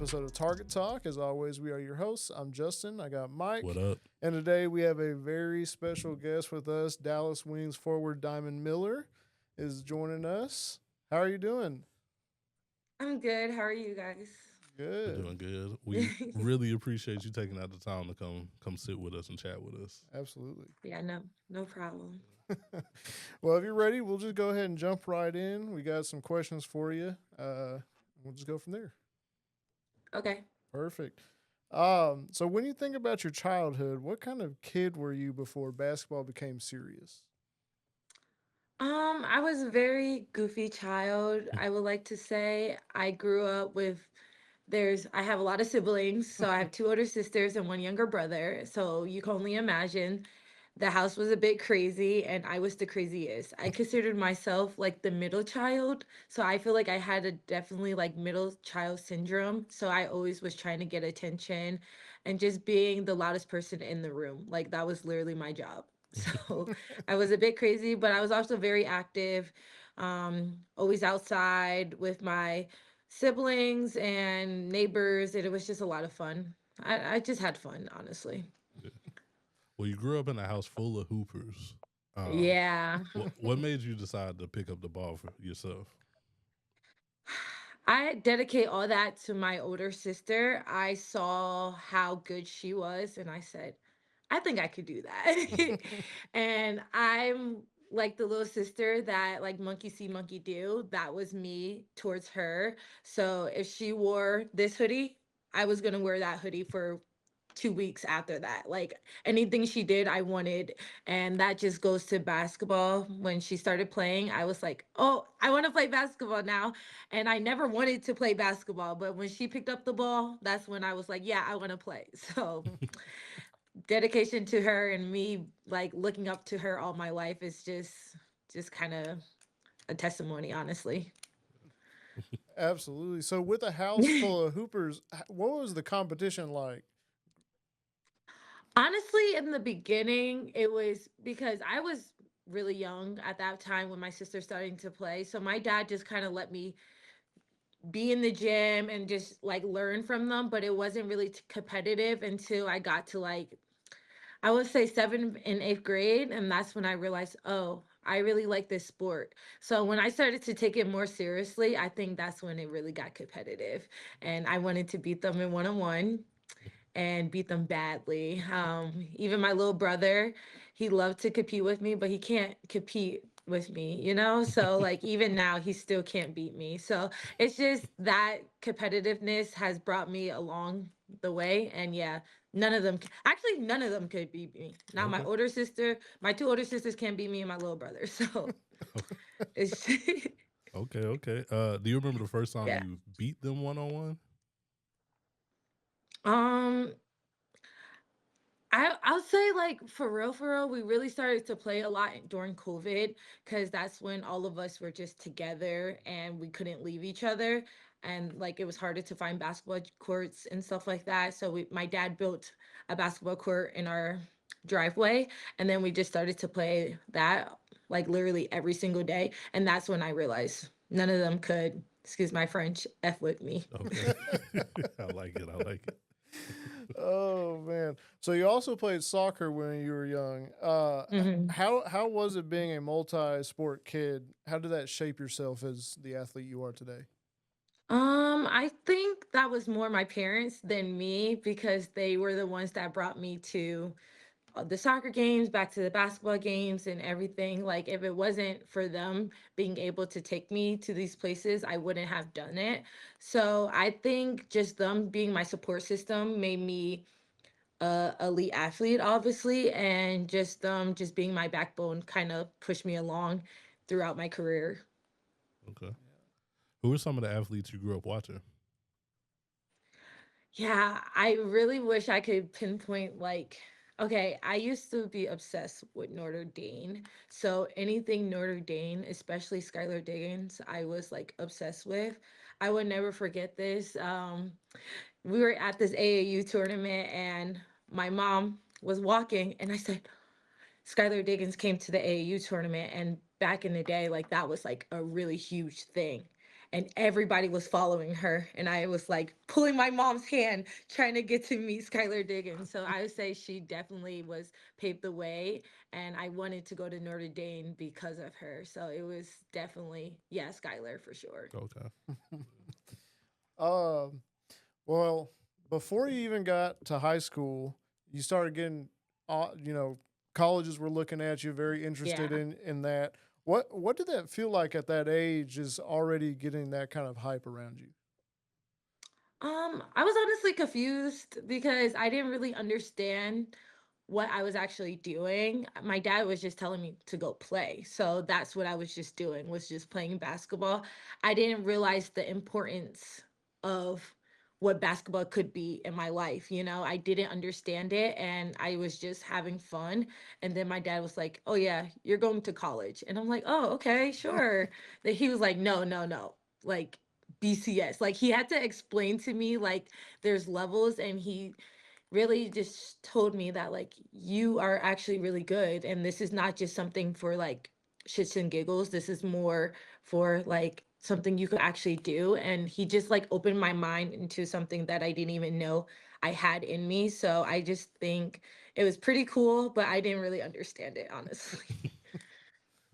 episode of Target Talk. As always, we are your hosts. I'm Justin. I got What Mike. up? And today we have a very special guest with us. Dallas Wings forward Diamond Miller is joining us. How are you doing? I'm good. How are you guys? We're Good. doing good. We really appreciate you taking out the time to come sit with us and chat with us. Absolutely. Yeah, no problem. Well, if you're ready, we'll just go ahead and jump right in. We got some questions for you. We'll just go from there. Okay. Perfect. So when you think about your childhood, what kind of kid were you before basketball became serious? I was a very goofy child. I would like to say I grew up with I have a lot of siblings, so I have two older sisters and one younger brother. So you can only imagine the house was a bit crazy and I was the craziest. I considered myself like the middle child. So I feel like I had a definitely like middle child syndrome. So I always was trying to get attention and just being the loudest person in the room. Like that was literally my job. So I was a bit crazy, but I was also very active, always outside with my siblings and neighbors. And it was just a lot of fun. I just had fun, honestly. Yeah. Well, you grew up in a house full of hoopers. Um, Yeah. what made you decide to pick up the ball for yourself? I dedicate all that to my older sister. I saw how good she was, and I said, I think I could do that. And I'm like the little sister that like monkey see, monkey do. That was me towards her. So if she wore this hoodie, I was gonna wear that hoodie for 2 weeks after that. Like anything she did, I wanted. And that just goes to basketball. When she started playing, I was like, oh, I want to play basketball now. And I never wanted to play basketball. But when she picked up the ball, that's when I was like, yeah, I want to play. So dedication to her and me like looking up to her all my life is just kind of a testimony, honestly. Absolutely. So with a house full of hoopers, what was the competition like? Honestly, in the beginning, it was because I was really young at that time when my sister starting to play. So my dad just kind of let me be in the gym and just like learn from them, but it wasn't really competitive until I got to like I would say seventh and eighth grade, and that's when I realized, oh, I really like this sport. So when I started to take it more seriously, I think that's when it really got competitive, and I wanted to beat them in one on one and beat them badly. Even my little brother, he loved to compete with me, but he can't compete with me, you know? So, like, even now, he still can't beat me. So, it's just that competitiveness has brought me along the way. And yeah, actually, none of them could beat me. Not my Okay. older sister, my two older sisters can't beat me, and my little brother. So, it's, Okay. Do you remember the first time yeah. you beat them 1-on-1? Um, I'll say like for real, we really started to play a lot during COVID because that's when all of us were just together and we couldn't leave each other. And like it was harder to find basketball courts and stuff like that. So my dad built a basketball court in our driveway, and then we just started to play that like literally every single day. And that's when I realized none of them could, excuse my French, F with me. Okay. I like it. I like it. Oh man! So you also played soccer when you were young. Mhm. How was it being a multi-sport kid? How did that shape yourself as the athlete you are today? I think that was more my parents than me because they were the ones that brought me to the soccer games, back to the basketball games and everything. Like if it wasn't for them being able to take me to these places, I wouldn't have done it. So I think just them being my support system made me a elite athlete, obviously, and just them just being my backbone kind of pushed me along throughout my career. Okay. Who are some of the athletes you grew up watching? Yeah, I really wish I could pinpoint like okay, I used to be obsessed with Notre Dame. So anything Notre Dame, especially Skylar Diggins, I was like obsessed with. I would never forget this. We were at this AAU tournament and my mom was walking and I said, Skylar Diggins came to the AAU tournament and back in the day, like that was like a really huge thing. and everybody was following her. And I was like pulling my mom's hand, trying to get to meet Skylar Diggins. So I would say she definitely was paved the way. And I wanted to go to Notre Dame because of her. So it was definitely, yeah, Skylar for sure. Okay. Um, well, before you even got to high school, you started getting, colleges were looking at you, very interested Yeah. in that. What did that feel like at that age? Is already getting that kind of hype around you? I was honestly confused because I didn't really understand what I was actually doing. My dad was just telling me to go play. So that's what I was just doing, was just playing basketball. I didn't realize the importance of what basketball could be in my life. I didn't understand it and I was just having fun. And then my dad was like, "Oh yeah, you're going to college." And I'm like, "Oh, okay, sure." Then he was like, "No, no, no. Like BCS." Like he had to explain to me like there's levels, and he really just told me that like you are actually really good, and this is not just something for like shits and giggles. This is more for like something you could actually do. And he just like opened my mind into something that I didn't even know I had in me. So I just think it was pretty cool, but I didn't really understand it, honestly.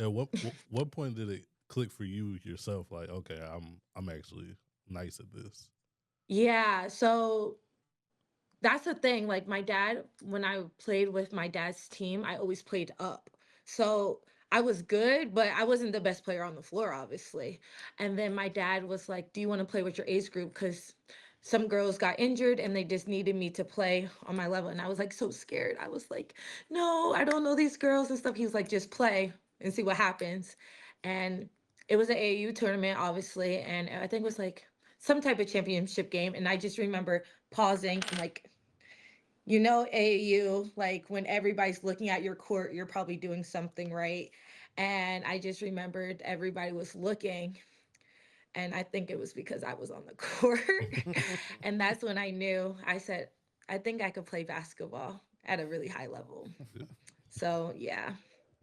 At what point did it click for you yourself? Like, okay, I'm actually nice at this. Yeah, so that's the thing. Like my dad, when I played with my dad's team, I always played up. So I was good, but I wasn't the best player on the floor, obviously. And then my dad was like, "Do you want to play with your age group?" Because some girls got injured and they just needed me to play on my level. And I was like so scared. I was like, "No, I don't know these girls and stuff." He was like, "Just play and see what happens." And it was an AAU tournament, obviously. And I think it was like some type of championship game. And I just remember pausing and like, AAU, like when everybody's looking at your court, you're probably doing something right. And I just remembered everybody was looking. And I think it was because I was on the court. And that's when I knew. I said, I think I could play basketball at a really high level. Yeah. So, yeah.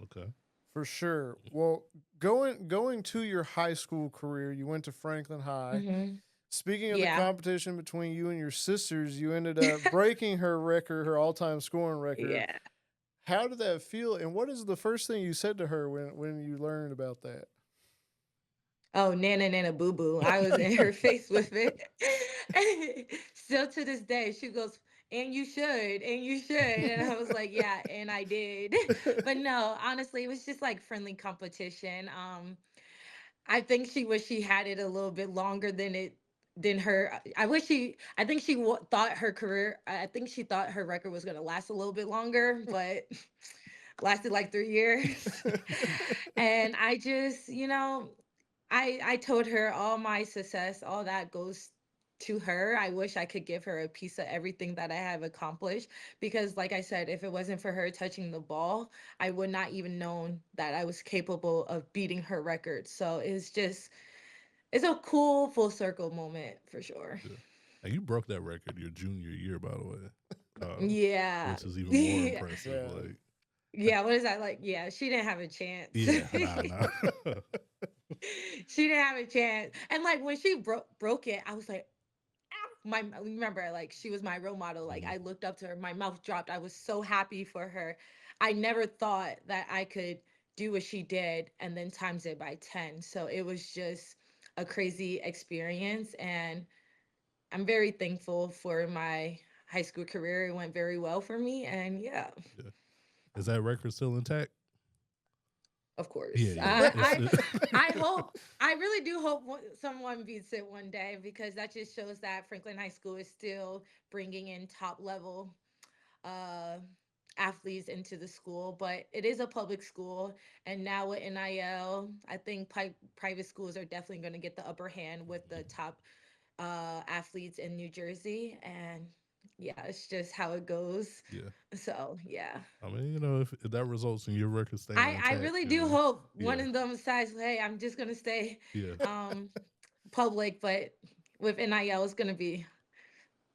Okay. For sure. Well, going to your high school career, you went to Franklin High. Hmm. Speaking of the Yeah. competition between you and your sisters, you ended up breaking her record, her all-time scoring record. Yeah. How did that feel? And what is the first thing you said to her when you learned about that? Oh, Nana Nana Boo Boo. I was in her face with it. Still to this day, she goes, "And you should, and you should." And I was like, "Yeah, and I did." But no, honestly, it was just like friendly competition. I think she wished she had it a little bit longer than her. I think she thought her career, I think she thought her record was going to last a little bit longer, but lasted like 3 years. And I just, I told her all my success, all that goes to her. I wish I could give her a piece of everything that I have accomplished, because like I said, if it wasn't for her touching the ball, I would not even known that I was capable of beating her record. So it's a cool full circle moment for sure. Yeah. And you broke that record your junior year, by the way, Yeah. which is even more Yeah. impressive. Yeah. Like, Yeah, what is that like? Yeah, she didn't have a chance. yeah, nah. She didn't have a chance. And like when she broke it, I was like, my remember, like she was my role model. Like Mhm. I looked up to her, my mouth dropped. I was so happy for her. I never thought that I could do what she did and then times it by 10. So it was just a crazy experience, and I'm very thankful for my high school career. It went very well for me, and yeah, Yeah. Is that record still intact? of Yeah, course. yeah. I hope, I really do hope someone beats it one day, because that just shows that Franklin High School is still bringing in top level uh, athletes into the school. But it is a public school, and now with NIL, I think private schools are definitely going to get the upper hand with the top athletes in New Jersey. And yeah, it's just how it goes. Yeah. So yeah. I mean, if that results in your record staying I intact, really do hope one yeah, of them decides, "Hey, I'm just gonna stay yeah, um public," but with NIL it's gonna be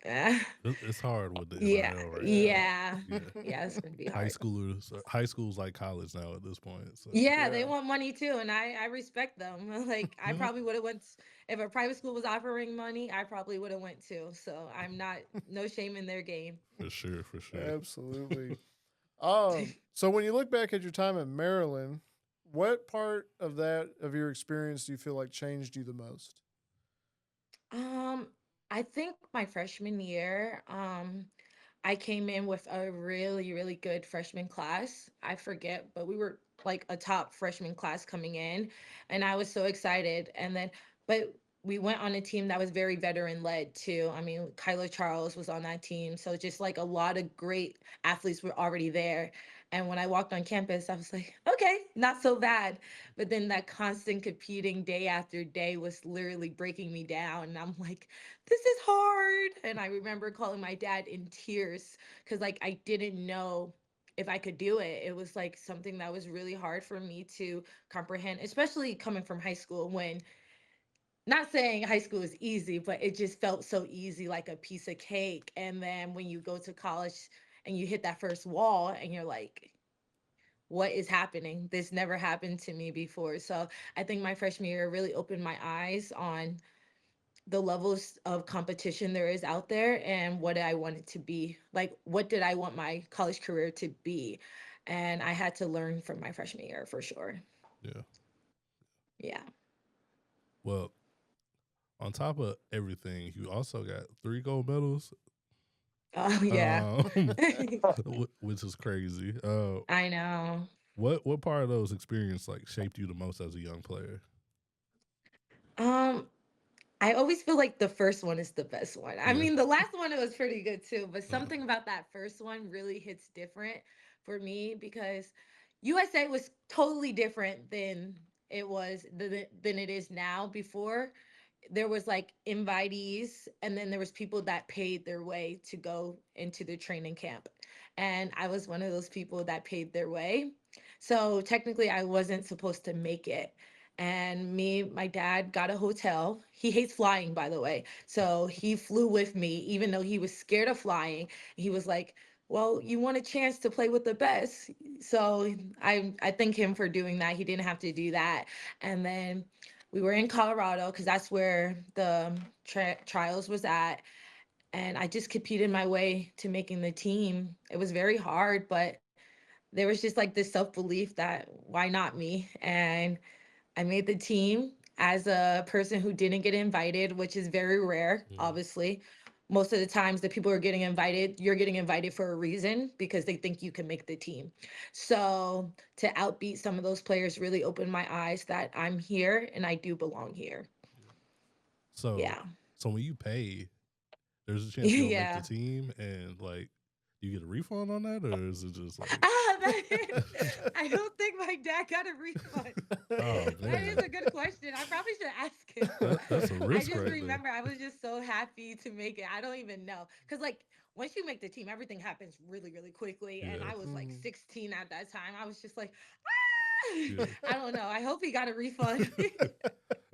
Eh, It's hard with the yeah, NIL right now. Yeah. yeah, Yeah, yeah. It's gonna be high hard. schoolers, high school's like college now at this point. So Yeah, they Yeah. want money too, and I respect them. Like I yeah, probably would have went if a private school was offering money. I probably would have went too. So I'm not no shame in their game. for sure, for sure. Absolutely. So when you look back at your time in Maryland, what part of that of your experience do you feel like changed you the most? Um, I think my freshman year, I came in with a really, really good freshman class. I forget, but we were like a top freshman class coming in, and I was so excited. And then, but we went on a team that was very veteran led too. I mean, Kyla Charles was on that team. So just like a lot of great athletes were already there. And when I walked on campus, I was like, okay, not so bad. But then that constant competing day after day was literally breaking me down. And I'm like, this is hard. And I remember calling my dad in tears because like I didn't know if I could do it. It was like something that was really hard for me to comprehend, especially coming from high school when not saying high school is easy, but it just felt so easy, like a piece of cake. And then when you go to college and you hit that first wall and you're like, what is happening? This never happened to me before. So I think my freshman year really opened my eyes on the levels of competition there is out there and what I wanted to be. Like, what did I want my college career to be? And I had to learn from my freshman year for sure. Yeah. Yeah. Well, on top of everything, you also got 3 gold medals, Oh, yeah. um, which is crazy. I know. What part of those experience like shaped you the most as a young player? Um, I always feel like the first one is the best one. I Yeah. mean, the last one it was pretty good too, but Uh, something about that first one really hits different for me because USA was totally different than than it is now. Before there was like invitees and then there was people that paid their way to go into the training camp. And I was one of those people that paid their way. So technically I wasn't supposed to make it, and my dad got a hotel. He hates flying, by the way. So he flew with me, even though he was scared of flying. He was like, well, you want a chance to play with the best. So I thank him for doing that. He didn't have to do that. And then we were in Colorado because that's where the trials was at. And I just competed my way to making the team. It was very hard, but there was just like this self belief that why not me? And I made the team as a person who didn't get invited, which is very rare, mm, obviously. Most of the times, the people who are getting invited, you're getting invited for a reason because they think you can make the team. So to outbeat some of those players really opened my eyes that I'm here and I do belong here. yeah. So, Yeah. so when you pay, there's a chance you don't make the Yeah. team, and like, do you get a refund on that, or is it just like, I don't think my dad got a refund. oh That is man, a good question. I probably should ask him. that's a I risk just right there. remember I was just so happy to make it. I don't even know. Because, like, once you make the team, everything happens really, really quickly. And Yeah, I was like Mhm. 16 at that time. I was just like, ah! yeah. I don't know. I hope he got a refund.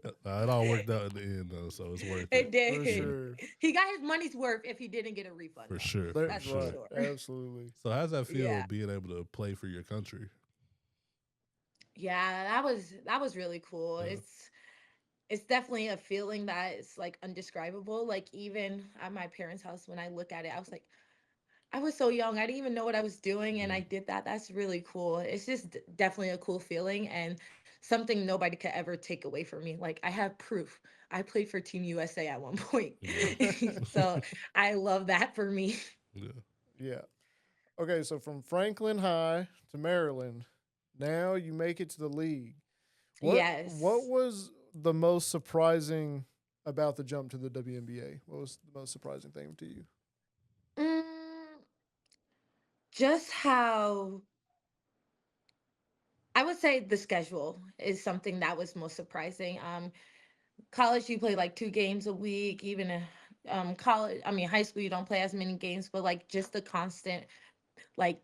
It all worked out in the end though, so it's worth it. It For Yeah, did. sure. He got his money's worth if he didn't get a refund, for though. sure, for That's for sure. Right. sure. Absolutely. So how's that feel Yeah. being able to play for your country? Yeah, that was really cool. Yeah, It's definitely a feeling that is like undescribable. Like even at my parents' house, when I look at it, I was like, I was so young. I didn't even know what I was doing, and yeah, I did that. That's really cool. It's just definitely a cool feeling and something nobody could ever take away from me. Like I have proof. I played for Team USA at one point, yeah, so I love that for me. yeah. Yeah. Okay, so from Franklin High to Maryland, now you make it to the league. What Yes. was the most surprising about the jump to the WNBA? What was the most surprising thing to you? Mm, just how I would say the schedule is something that was most surprising. College you play like 2 games a week. Even college, I mean high school you don't play as many games, but like just the constant like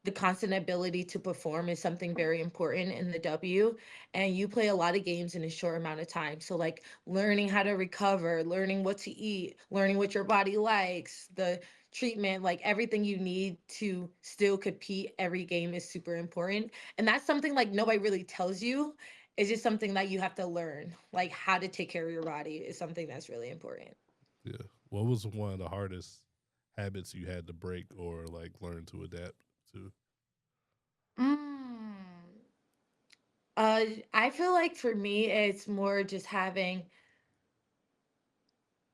the constant ability to perform is something very important in the W. And you play a lot of games in a short amount of time. So, like learning how to recover, learning what to eat, learning what your body likes, the treatment, like everything you need to still compete every game is super important. And that's something like nobody really tells you. It's just something that you have to learn. Like how to take care of your body is something that's really important. Yeah. What was one of the hardest habits you had to break or like learn to adapt to? Mm. Uh, I feel like for me, it's more just having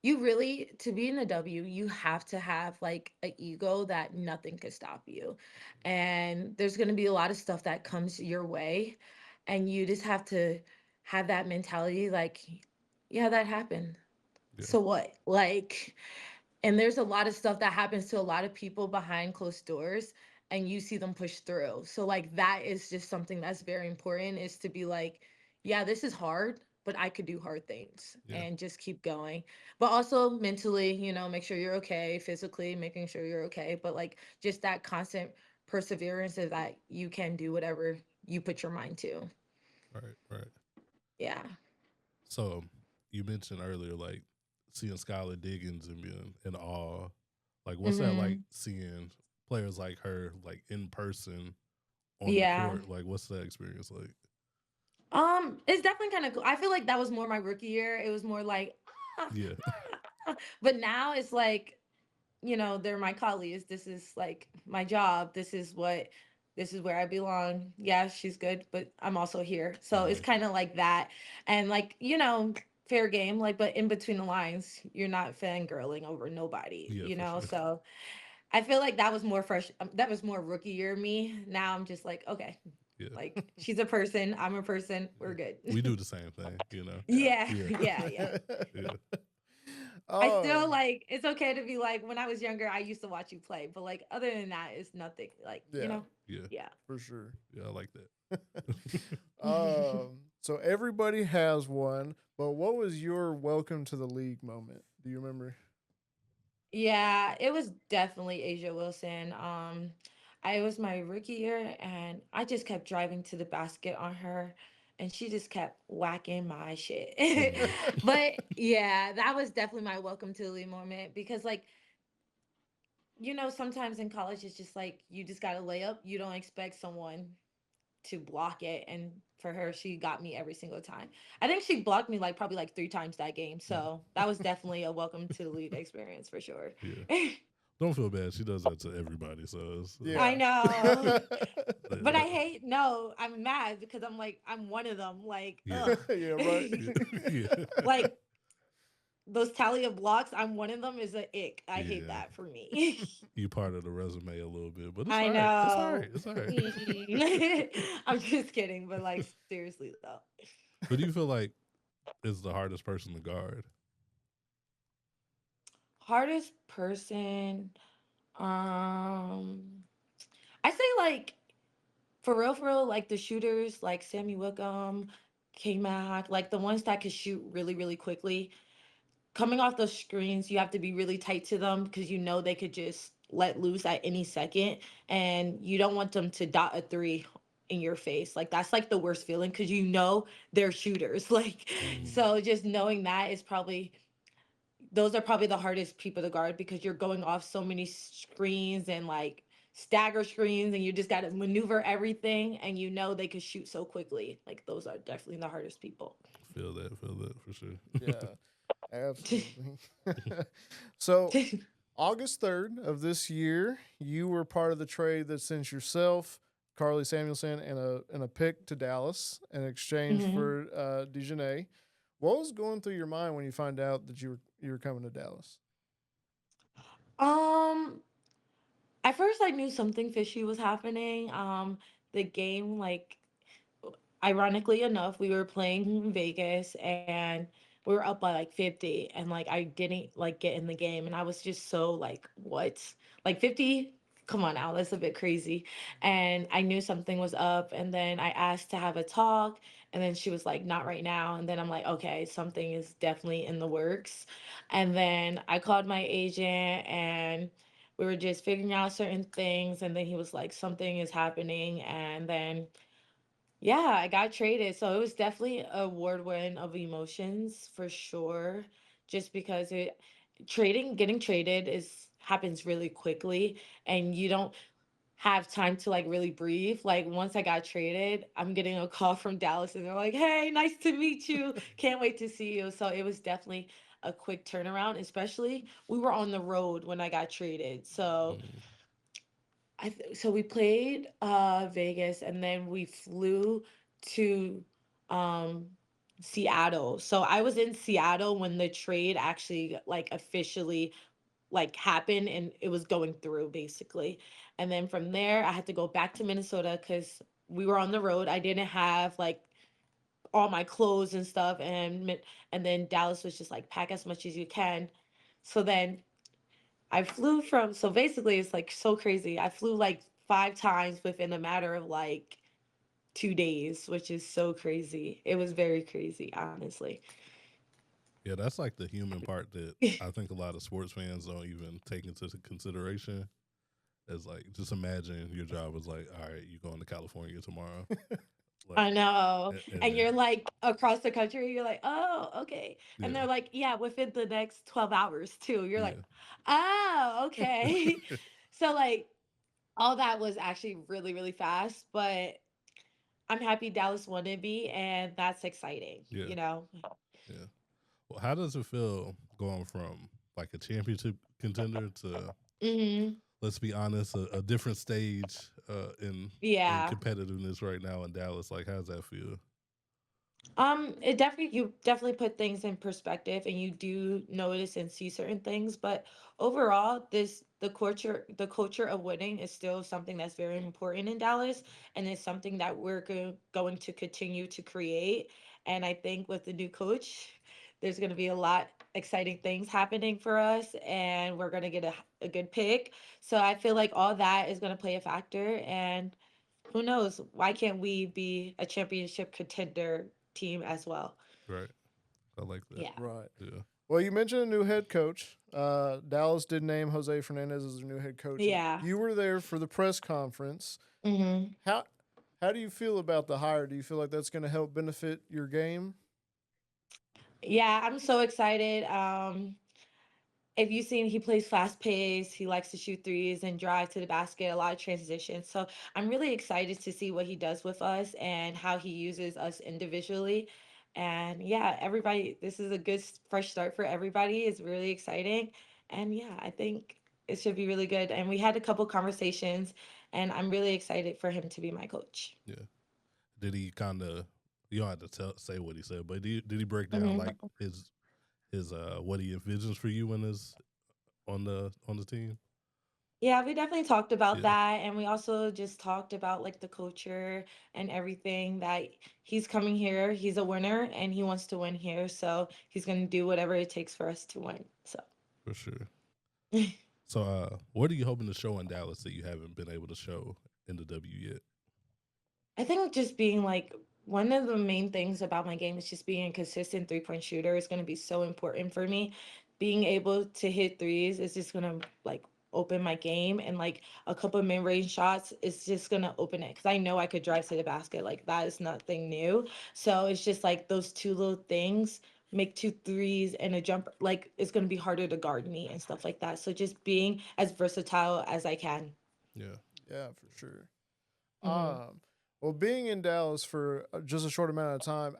you really to be in the W, you have to have like an ego that nothing could stop you. And there's going to be a lot of stuff that comes your way. And you just have to have that mentality like, yeah, that happened. Yeah. So what? Like, and there's a lot of stuff that happens to a lot of people behind closed doors and you see them push through. So like that is just something that's very important is to be like, yeah, this is hard, but I could do hard things Yeah. and just keep going. But also mentally, make sure you're okay, physically making sure you're okay, but like just that constant perseverance is that you can do whatever you put your mind to. Right. Right. Yeah. So you mentioned earlier like seeing Skylar Diggins and being in awe. Like what's that like Mhm. seeing players like her like in person on the Yeah. court? Like what's that experience like? It's definitely kind of cool. I feel like that was more my rookie year. It was more like, ah, Yeah. but now it's like, they're my colleagues. This is like my job. This is where I belong. Yeah, she's good, but I'm also here. So it's Hmm. kind of like that. And like, fair game, like, but in between the lines, you're not fangirling over nobody, Yeah, for sure. So I feel like that was more fresh. That was more rookie year me. Now I'm just like, okay, Yeah. like she's a person. I'm a person. Yeah. We're good. We do the same thing, you know. Yeah, Yeah. yeah, yeah. Yeah. I still um, like it's okay to be like when I was younger, I used to watch you play, but like other than that, it's nothing. Like, yeah, Yeah. yeah. for sure. Yeah, I like that. So everybody has one, but what was your welcome to the league moment? Do you remember? Yeah, it was definitely Asia Wilson. I was my rookie year and I just kept driving to the basket on her and she just kept whacking my shit. Hmm. But yeah, that was definitely my welcome to the league moment because like sometimes in college it's just like you just got to lay up. You don't expect someone to block it. And for her, she got me every single time. I think she blocked me like probably like 3 times that game. So that was definitely a welcome to the league experience for sure. Yeah. Don't feel bad. She does that to everybody. So I Yeah. know. But I that- hate, no, I'm mad because I'm like, I'm one of them. Like, yeah. ugh. Yeah, right. Yeah. Yeah. Like those tally of blocks, I'm one of them is a ick. I hate Yeah. that for me. You part of the resume a little bit, but it's I all right. It's all right. know. It's all right. I'm just kidding, but like seriously though. Who do you feel like is the hardest person to guard? Hardest person. Um, I say like for real, like the shooters, like Sammy Wickham, K Mac, like the ones that could shoot really, really quickly. Coming off those screens, you have to be really tight to them because they could just let loose at any second, and you don't want them to dot a three in your face. Like that's like the worst feeling because they're shooters. Like Hmm. so, just knowing that is probably those are probably the hardest people to guard because you're going off so many screens and like stagger screens and you just got to maneuver everything and they could shoot so quickly. Like those are definitely the hardest people. Feel that for sure. Yeah, absolutely. So August 3rd of this year, you were part of the trade that sent yourself, Carly Samuelson, and a pick to Dallas in exchange hmm for Dejanay. What was going through your mind when you find out that you were coming to Dallas? Um, at first I knew something fishy was happening. The game, like ironically enough, we were playing in Vegas and we were up by like 50 and like I didn't like get in the game and I was just so like what? Like 50? Come on now, that's a bit crazy. And I knew something was up and then I asked to have a talk and then she was like not right now and then I'm like okay, something is definitely in the works. And then I called my agent and we were just figuring out certain things, and then he was like, something is happening, and then yeah, I got traded. So it was definitely a whirlwind of emotions for sure. Just because getting traded is happens really quickly, and you don't have time to like really breathe. Like once I got traded, I'm getting a call from Dallas and they're like, "Hey, nice to meet you. Can't wait to see you." So it was definitely a quick turnaround, especially we were on the road when I got traded. So Mm, so we played Vegas and then we flew to um Seattle. So I was in Seattle when the trade actually like officially like happened and it was going through basically. And then from there I had to go back to Minnesota cuz we were on the road. I didn't have like all my clothes and stuff, and then Dallas was just like pack as much as you can. So then I flew from, so basically it's like so crazy. I flew like 5 times within a matter of like 2 days, which is so crazy. It was very crazy, honestly. yeah, that's like the human part that I think a lot of sports fans don't even take into consideration. As like, just imagine your job was like, all right, you going to California tomorrow, like, I know. and And then you're like across the country, you're like, oh, okay. And yeah, they're like, yeah, within the next 12 hours too. You're like, yeah, oh, okay. So like all that was actually really, really fast, but I'm happy Dallas wanted me and that's exciting, yeah, you know? yeah. Well, how does it feel going from like a championship contender to, Hmm. let's be honest, a different stage in Yeah. competitiveness right now in Dallas? Like, how's that feel? It definitely you definitely put things in perspective and you do notice and see certain things, but overall the culture of winning is still something that's very important in Dallas and it's something that we're going to continue to create. And I think with the new coach, there's going to be a lot exciting things happening for us and we're going to get a good pick. So I feel like all that is going to play a factor and who knows? Why can't we be a championship contender team as well? Right. I like that. Yeah. Right. Yeah. Well, you mentioned a new head coach. Dallas did name Jose Fernandez as their new head coach. Yeah. You were there for the press conference. Hmm. How how do you feel about the hire? Do you feel like that's going to help benefit your game? Yeah, I'm so excited. If you've seen, he plays fast pace, he likes to shoot threes and drive to the basket, a lot of transition. So I'm really excited to see what he does with us and how he uses us individually. And yeah, everybody, this is a good fresh start for everybody. It's really exciting. And yeah, I think it should be really good. And we had a couple conversations, and I'm really excited for him to be my coach. Yeah. Did he kind of? You don't have to say what he said, but did he break down Hmm. like his what he envisions for you in his on the team? Yeah, we definitely talked about Yeah, that. And we also just talked about like the culture and everything that he's coming here. He's a winner and he wants to win here. So he's going to do whatever it takes for us to win. So for sure. So, what are you hoping to show in Dallas that you haven't been able to show in the W yet? I think just being like one of the main things about my game is just being a consistent 3-point shooter is going to be so important for me. Being able to hit threes is just going to like open my game and like a couple of mid-range shots is just going to open it because I know I could drive to the basket. Like that is nothing new. So it's just like those two little things make two threes and a jump like it's going to be harder to guard me and stuff like that. So just being as versatile as I can. Yeah, Yeah, for sure. Hmm. Well, being in Dallas for just a short amount of time,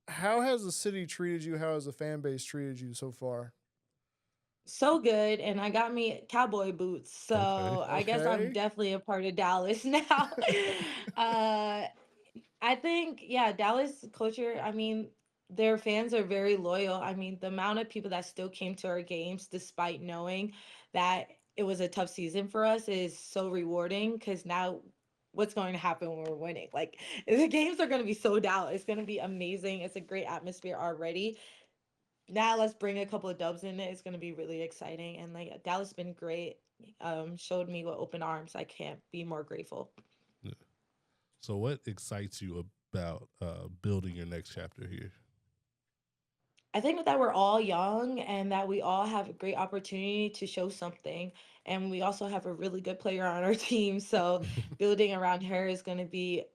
how has the city treated you? How has the fan base treated you so far? So good, and I got me cowboy boots, okay, so I guess I'm Okay. definitely a part of Dallas now. uh I think, yeah, Dallas culture, I mean, their fans are very loyal. I mean, the amount of people that still came to our games despite knowing that it was a tough season for us is so rewarding because now what's going to happen when we're winning? Like, the games are going to be sold out. It's going to be amazing. It's a great atmosphere already. Now let's bring a couple of dubs in it. It's going to be really exciting. And like, Dallas has been great. Showed me with open arms. I can't be more grateful. yeah. So, what excites you about building your next chapter here? I think that we're all young and that we all have a great opportunity to show something. And we also have a really good player on our team. So building around her is going to be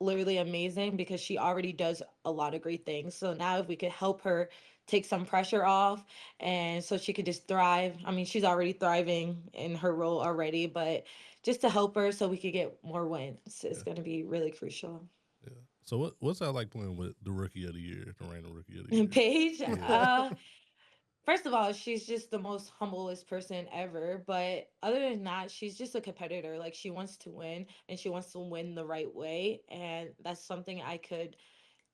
literally amazing because she already does a lot of great things. So now if we could help her take some pressure off and so she could just thrive. I mean, she's already thriving in her role already, but just to help her so we could get more wins is Yeah, going to be really crucial. yeah. So what's that like playing with the rookie of the year, the random rookie of the And year? Paige, Yeah, first of all, she's just the most humblest person ever. But other than that, she's just a competitor. Like she wants to win and she wants to win the right way. And that's something I could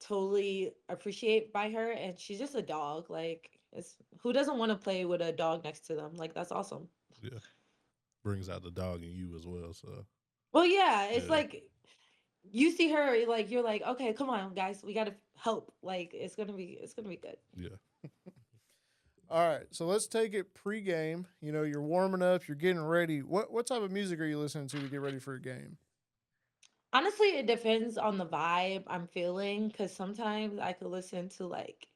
totally appreciate by her. And she's just a dog. Like it's who doesn't want to play with a dog next to them? Like that's awesome. yeah. Brings out the dog in you as well. So Well, yeah, it's yeah, like you see her, like you're like, okay, come on, guys, we gotta help. Like it's gonna be good. yeah. All right, so let's take it pregame. You know, you're warming up, you're getting ready. What type of music are you listening to get ready for a game? Honestly, it depends on the vibe I'm feeling because sometimes I could listen to like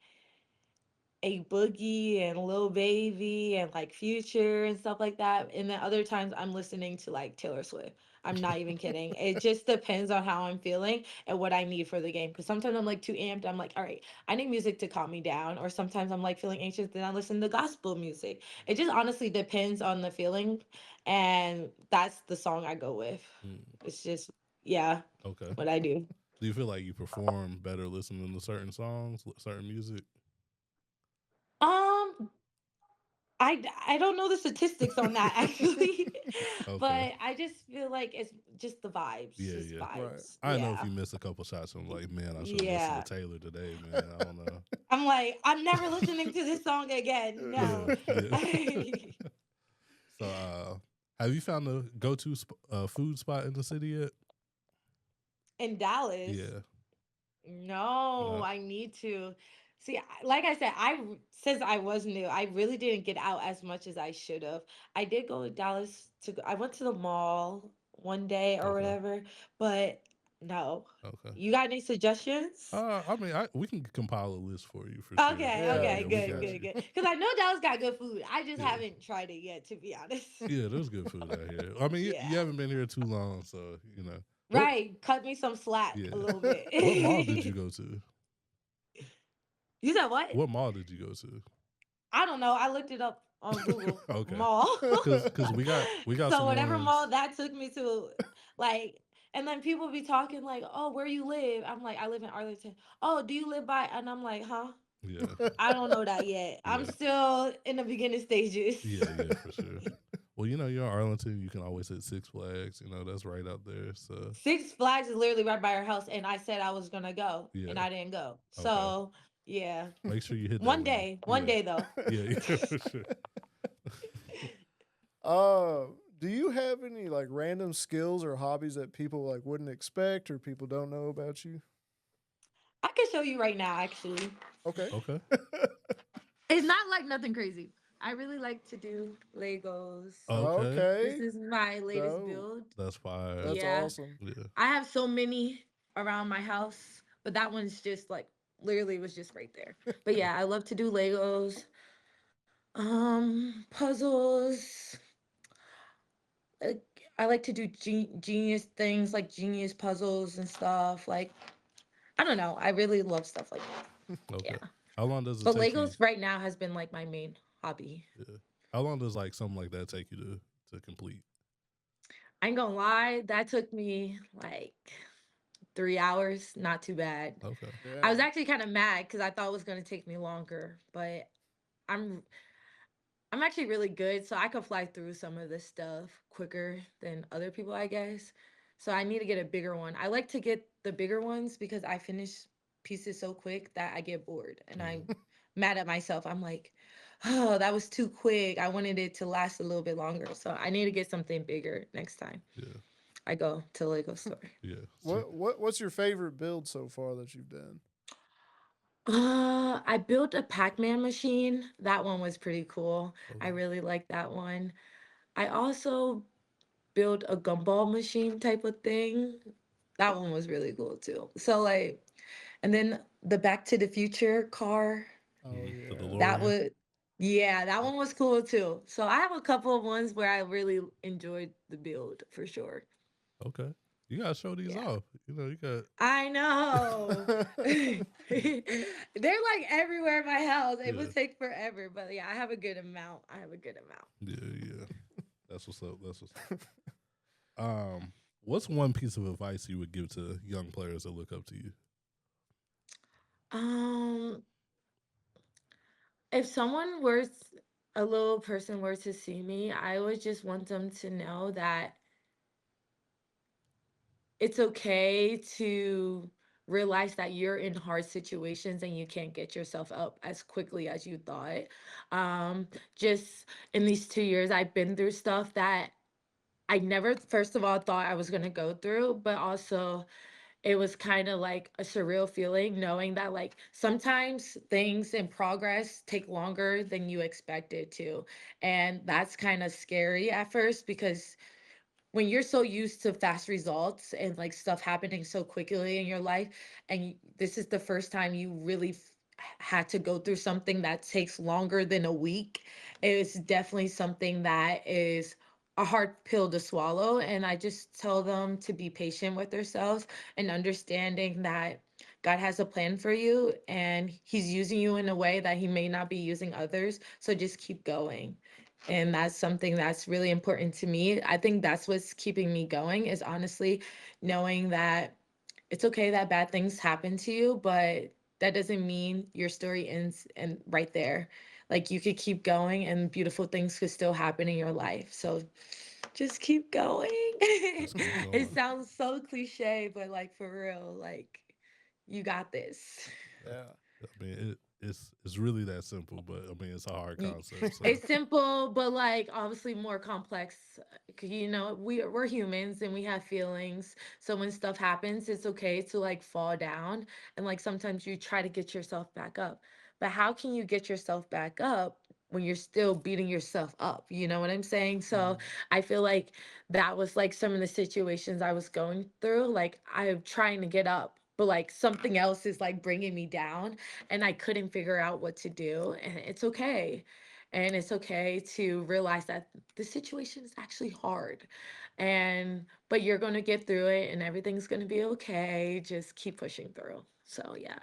a Boogie and Lil Baby and like Future and stuff like that. And then other times I'm listening to like Taylor Swift. I'm not even kidding. It just depends on how I'm feeling and what I need for the game. Because sometimes I'm like too amped. I'm like, all right, I need music to calm me down. Or sometimes I'm like feeling anxious, then I listen to gospel music. It just honestly depends on the feeling. And that's the song I go with. Mm, It's just, yeah, okay. what I do. Do you feel like you perform better listening to certain songs, certain music? Um, I don't know the statistics on that actually, Okay. but I just feel like it's just the vibes, Yeah, just yeah. Right. vibes. I know if Yeah. you miss a couple shots, I'm like, man, I should have listened to Yeah. Taylor today, man. I don't know. I'm like, I'm never listening to this song again. Yeah, No. yeah. So, have you found a go-to food spot in the city yet? In Dallas. Yeah, No, not I need to. See, like I said, since I was new, I really didn't get out as much as I should have. I did go to Dallas I went to the mall one day or okay, whatever, but no. okay. You got any suggestions? I mean, we can compile a list for you for sure. Okay, Yeah, okay, Yeah, we for good, got sure. good, you. good. Because I know Dallas got good food. I just Yeah, haven't tried it yet, to be honest. yeah. There's good food out here. I mean, Yeah. you haven't been here too long, so what. Right. Cut me some slack a Yeah, little bit. what mall did you go to? You said what? What mall did you go to? I don't know. I looked it up on Google Okay, Mall. because we got So some whatever mall ones. that took me to, like, and then people be talking like, "Oh, where you live?" I'm like, "I live in Arlington." "Oh, do you live by?" And I'm like, "Huh? Yeah, I don't know that yet. I'm yeah, still in the beginning stages." yeah, for sure. Well, you're in Arlington. You can always hit Six Flags. That's right out there. So Six Flags is literally right by our house, and I said I was gonna go, and yeah, I didn't go. okay. So yeah, Make sure you hit that one when you. day, one Yeah, day though. yeah, yeah, for sure. Uh, do you have any like random skills or hobbies that people like wouldn't expect or people don't know about you? I can show you right now, actually. Okay. Okay, It's not like nothing crazy. I really like to do Legos. okay. This Okay. is my latest Dope. build. That's fire. That's Yeah. awesome. Yeah. I have so many around my house, but that one's just like literally was just right there. But yeah, I love to do Legos, puzzles. Like, I like to do genius things like genius puzzles and stuff. Like, I don't know. I really love stuff like that. Okay. Yeah. How long does it But take you? Legos right now has been like my main hobby. Yeah. How long does like something like that take you to complete? I ain't gonna lie, that took me like 3 hours. Not too bad. Okay. I Yeah. was actually kind of mad because I thought it was gonna take me longer, but I'm I'm actually really good, so I could fly through some of this stuff quicker than other people, I guess. So I need to get a bigger one. I like to get the bigger ones because I finish pieces so quick that I get bored and Mm, I'm mad at myself. I'm like, oh, that was too quick. I wanted it to last a little bit longer. So I need to get something bigger next time yeah. I go to the Lego store. Yeah. See. What's your favorite build so far that you've done? I built a Pac-Man machine. That one was pretty cool. I Okay. really like that one. I also build a gumball machine type of thing. That one was really cool too. So like, and then the Back to the Future car. Oh The yeah. That DeLorean. was, yeah, that one was cool too. So I have a couple of ones where I really enjoyed the build for sure. Okay. You gotta show these Yeah. off. You know, you got I know. They're like everywhere in my house. It yeah. would take forever, but yeah, I have a good amount. I have a good amount. Yeah, yeah. That's what's up. That's what's up. What's one piece of advice you would give to young players that look up to you? Um, if someone were a little person were to see me, I would just want them to know that it's okay to realize that you're in hard situations and you can't get yourself up as quickly as you thought. Um, just in these 2 years, I've been through stuff that I never, first of all, thought I was going to go through, but also it was kind of like a surreal feeling knowing that like sometimes things in progress take longer than you expected to. And that's kind of scary at first because when you're so used to fast results and like stuff happening so quickly in your life and this is the first time you really had to go through something that takes longer than a week, it's definitely something that is a hard pill to swallow. And I just tell them to be patient with themselves and understanding that God has a plan for you and he's using you in a way that he may not be using others, so just keep going. And that's something that's really important to me. I think that's what's keeping me going is honestly knowing that it's okay that bad things happen to you, but that doesn't mean your story ends and right there. Like you could keep going and beautiful things could still happen in your life. So just keep going. Just keep It going. sounds so cliche, but like for real, like you got this. Yeah. Yeah. I mean, it's really that simple, but I mean, it's a hard Y- concept. So It's simple, but like obviously more complex. We're humans and we have feelings. So when stuff happens, it's okay to like fall down and like sometimes you try to get yourself back up. But how can you get yourself back up when you're still beating yourself up? You know what I'm saying? So Mhm. I feel like that was like some of the situations I was going through. Like I'm trying to get up, but like something else is like bringing me down and I couldn't figure out what to do. And it's okay. And it's okay to realize that the situation is actually hard. But you're going to get through it and everything's going to be okay. Just keep pushing through. So, yeah.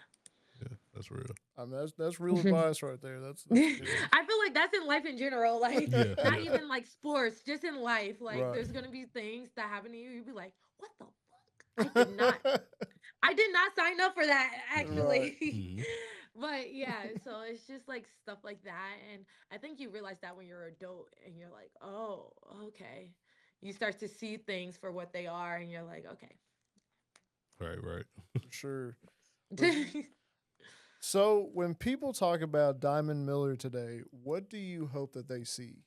yeah, that's real. I mean, that's real I advice right there. That's good. feel like that's in life in general. Like, Yeah, not yeah. even like sports, just in life. Like, Right. there's going to be things that happen to you. You'll be like, what the fuck? I did not sign up for that Right. actually. Hmm. But yeah, so it's just like stuff like that. And I think you realize that when you're an adult and you're like, oh, okay. You start to see things for what they are and you're like, Right, right. For sure. But okay. so when people talk about Diamond Miller today, what do you hope that they see?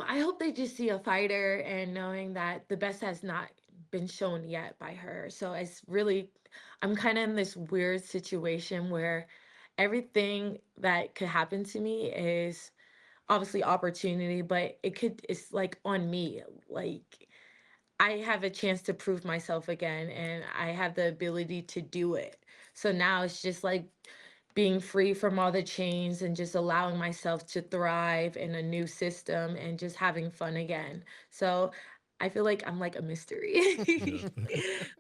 I hope they just see a fighter and knowing that the best has not been shown yet by her. So it's really, I'm kind of in this weird situation where everything that could happen to me is obviously opportunity, but it's like on me. Like I have a chance to prove myself again and I have the ability to do it. So now it's just like being free from all the chains and just allowing myself to thrive in a new system and just having fun again. So I feel like I'm like a Yeah. mystery.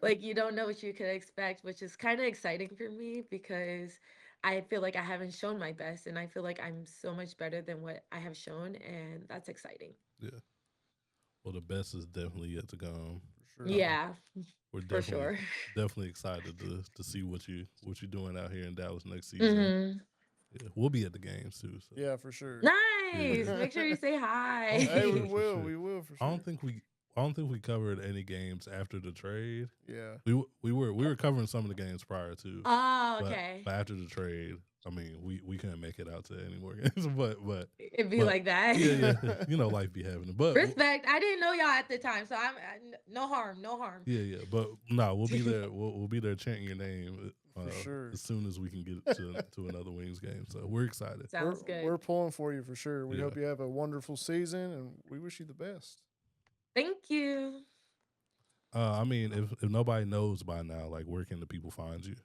Like you don't know what you could expect, which is kind of exciting for me because I feel like I haven't shown my best and I feel like I'm so much better than what I have shown and that's exciting. Yeah. Well, the best is definitely yet to come. For sure. Yeah, We're for definitely sure. definitely excited to see what you're doing out here in Dallas next season. Hmm. Yeah, we'll be at the games too. So Yeah, for sure. yeah, yeah. Nice. Make sure you say Oh, for Hey, we hi. sure, for will. sure. We will for I don't sure. think we I don't think we covered any games after the trade. Yeah. We were covering some of the games prior to, Oh, but okay. after the trade, I mean, we couldn't make it out to any more games. It'd be But like that. yeah, yeah, life be happening. But Respect. I didn't know y'all at the time, so no harm, no harm. yeah, yeah. But no, we'll be there. We'll be there chanting your name For sure. as soon as we can get to another Wings game. So we're excited. Sounds We're good. pulling for you for sure. We Yeah. hope you have a wonderful season and we wish you the best. Thank you. I mean, if nobody knows by now, like where can the people find you?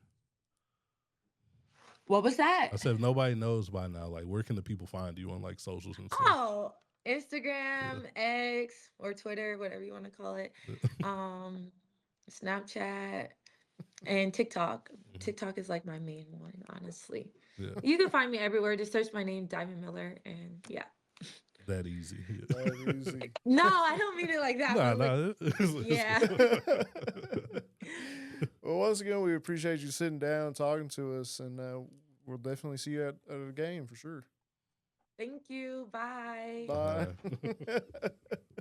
What was that? I said, if nobody knows by now, like, where can the people find you on like socials and stuff? Oh, Instagram, X, or Twitter, whatever you want to call it. Um, Snapchat and TikTok. TikTok is like my main one, honestly. Yeah, You can find me everywhere. Just search my name, Diamond Miller, and yeah. that easy. That easy. No, I don't mean it like that. Nah, but like, yeah. Well, once again, we appreciate you sitting down, talking to us, and we'll definitely see you at a game for sure. Thank you. Bye. Bye. Bye.